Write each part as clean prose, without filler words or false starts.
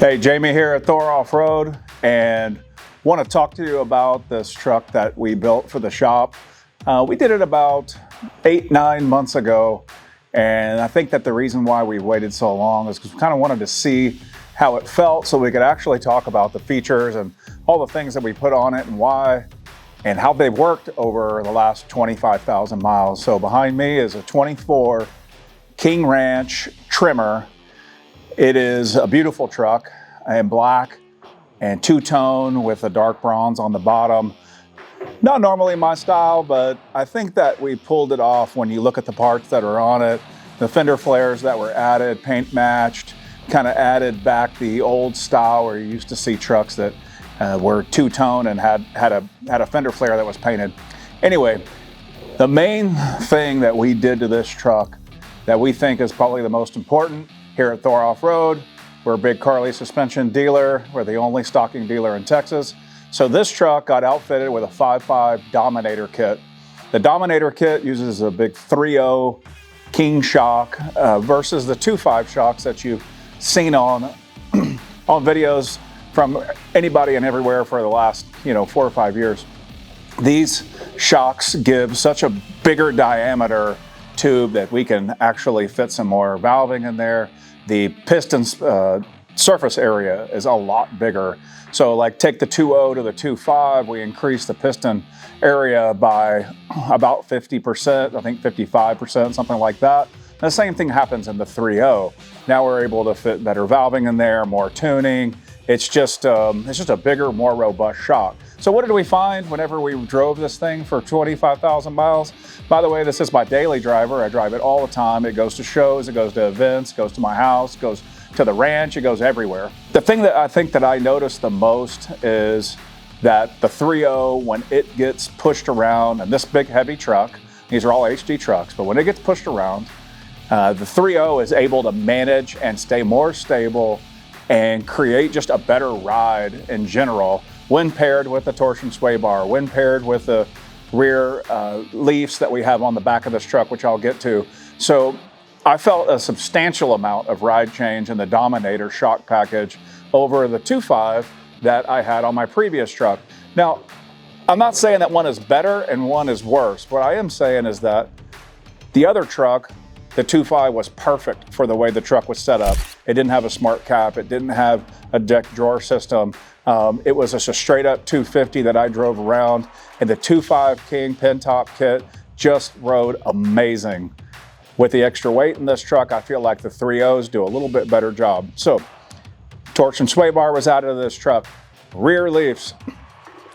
Hey, Jamey here at Thor Off-Road, and want to talk to you about this truck that we built for the shop. We did it about 8-9 months ago, and I think that the reason why we waited so long is because we kind of wanted to see how it felt so we could actually talk about the features and all the things that we put on it and why and how they've worked over the last 25,000 miles. So behind me is a 24 King Ranch trimmer. It is a beautiful truck in black and two-tone with a dark bronze on the bottom. Not normally my style, but I think that we pulled it off when you look at the parts that are on it. The fender flares that were added, paint matched, kind of added back the old style where you used to see trucks that were two-tone and had a fender flare that was painted. Anyway, the main thing that we did to this truck that we think is probably the most important here at Thor Off-Road. We're a big Carli Suspension dealer. We're the only stocking dealer in Texas. So this truck got outfitted with a 5.5 Dominator kit. The Dominator kit uses a big 3.0 King shock versus the 2.5 shocks that you've seen on videos from anybody and everywhere for the last 4 or 5 years. These shocks give such a bigger diameter tube that we can actually fit some more valving in there. The piston surface area is a lot bigger. So like take the 2.0 to the 2.5, we increase the piston area by about 50%, I think 55%, something like that. And the same thing happens in the 3.0. Now we're able to fit better valving in there, more tuning. It's just a bigger, more robust shock. So what did we find whenever we drove this thing for 25,000 miles? By the way, this is my daily driver. I drive it all the time. It goes to shows, it goes to events, goes to my house, goes to the ranch, it goes everywhere. The thing that I think that I noticed the most is that the 3.0, when it gets pushed around, and this big heavy truck, these are all HD trucks, but when it gets pushed around, the 3.0 is able to manage and stay more stable and create just a better ride in general when paired with the Torsion Sway Bar, when paired with the rear leafs that we have on the back of this truck, which I'll get to. So I felt a substantial amount of ride change in the Dominator shock package over the 2.5 that I had on my previous truck. Now, I'm not saying that one is better and one is worse. What I am saying is that the other truck, the 2.5, was perfect for the way the truck was set up. It didn't have a SmartCap. It didn't have a deck drawer system. It was just a straight up 250 that I drove around, and the 2.5 King pin top kit just rode amazing. With the extra weight in this truck, I feel like the 3.0s do a little bit better job. So, Torsion Sway Bar was added to this truck. Rear leafs.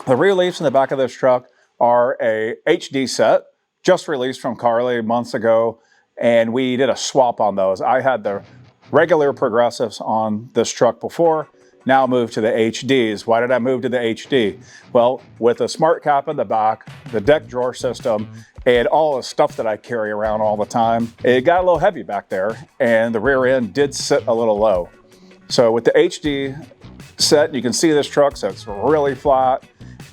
The rear leafs in the back of this truck are a HD set, just released from Carli months ago, and we did a swap on those. I had the regular progressives on this truck before, now moved to the HDs. Why did I move to the HD? Well, with the SmartCap in the back, the deck drawer system, and all the stuff that I carry around all the time, it got a little heavy back there, and the rear end did sit a little low. So with the HD set, you can see this truck sits really flat,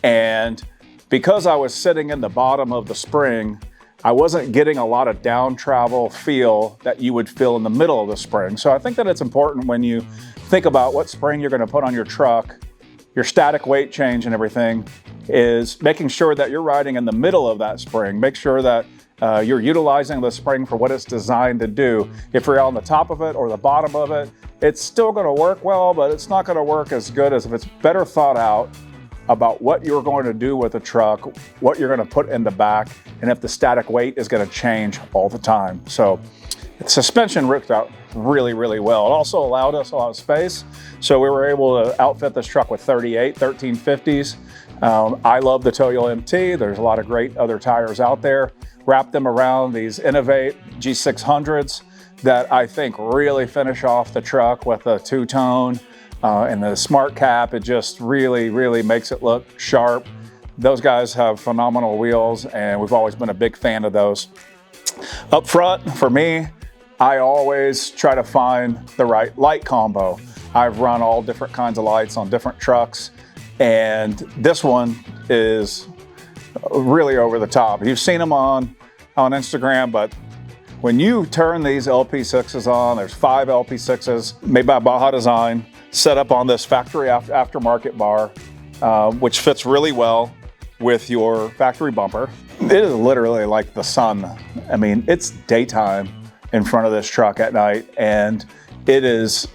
and because I was sitting in the bottom of the spring, I wasn't getting a lot of down travel feel that you would feel in the middle of the spring. So I think that it's important when you think about what spring you're going to put on your truck, your static weight change and everything, is making sure that you're riding in the middle of that spring. Make sure that you're utilizing the spring for what it's designed to do. If you're on the top of it or the bottom of it, it's still going to work well, but it's not going to work as good as if it's better thought out about what you're going to do with the truck, what you're going to put in the back, and if the static weight is going to change all the time. So the suspension worked out really, really well. It also allowed us a lot of space. So we were able to outfit this truck with 38 1350s. I love the Toyo MT. There's a lot of great other tires out there. Wrap them around these Innov8 G600s that I think really finish off the truck with a two-tone and the SmartCap. It just really, really makes it look sharp. Those guys have phenomenal wheels, and we've always been a big fan of those. Up front, for me, I always try to find the right light combo. I've run all different kinds of lights on different trucks, and this one is really over the top. You've seen them on Instagram, but when you turn these LP6s on, there's 5 LP6s made by Baja Design, set up on this factory aftermarket bar, which fits really well with your factory bumper. It is literally like the sun. I mean, it's daytime in front of this truck at night, and it is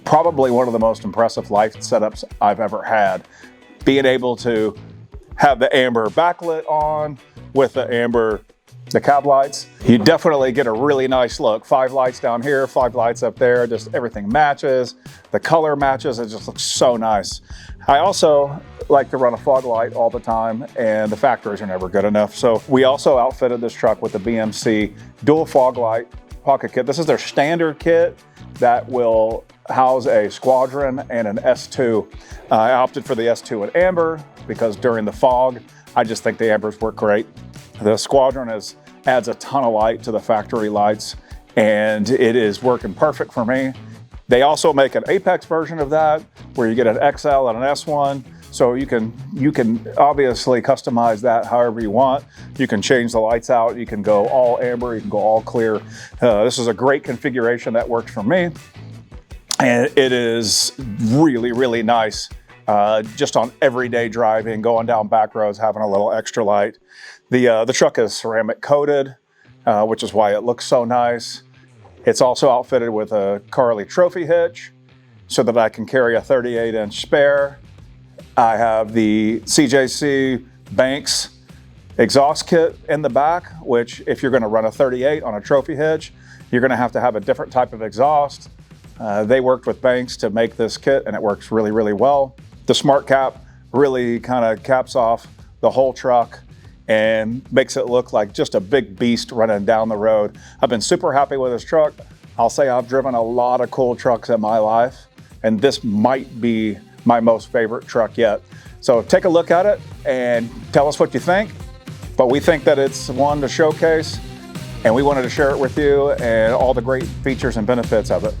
probably one of the most impressive light setups I've ever had. Being able to have the amber backlit on with the cab lights, you definitely get a really nice look. 5 lights down here, 5 lights up there, just everything matches. The color matches, it just looks so nice. I also like to run a fog light all the time, and the factories are never good enough. So we also outfitted this truck with the BMC dual fog light pocket kit. This is their standard kit that will house a Squadron and an S2. I opted for the S2 in amber because during the fog, I just think the ambers work great. The Squadron adds a ton of light to the factory lights, and it is working perfect for me. They also make an Apex version of that where you get an XL and an S1. So you can obviously customize that however you want. You can change the lights out. You can go all amber. You can go all clear. This is a great configuration that works for me. And it is really, really nice just on everyday driving, going down back roads, having a little extra light. The truck is ceramic coated, which is why it looks so nice. It's also outfitted with a Carli Trophy Hitch so that I can carry a 38-inch spare. I have the CJC Banks exhaust kit in the back, which if you're going to run a 38 on a Trophy Hitch, you're going to have a different type of exhaust. They worked with Banks to make this kit, and it works really, really well. The SmartCap really kind of caps off the whole truck and makes it look like just a big beast running down the road. I've been super happy with this truck. I'll say I've driven a lot of cool trucks in my life, and this might be my most favorite truck yet. So take a look at it and tell us what you think. But we think that it's one to showcase, and we wanted to share it with you and all the great features and benefits of it.